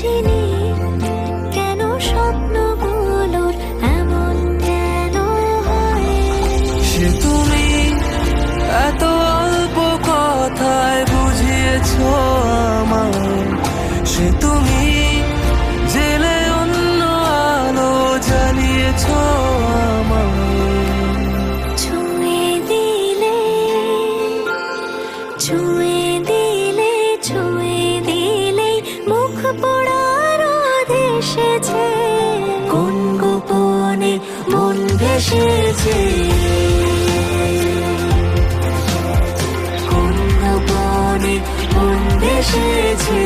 বুঝিনি কেন স্বপ্নগুলোর এমন কেন হয়। সে তুমি এত অল্প কথায় বুঝিয়েছো আমায়, সে তুমি জেলে অন্য আলো জ্বালিয়েছো আমায়। ছুঁয়ে দিলে ছুঁয়ে দিলে ছুঁয়ে দিলে মুখ পোড়া রোদ এসেছে, কোন গোপনে মন ভেসেছে, কোন গোপনে মন ভেসেছে।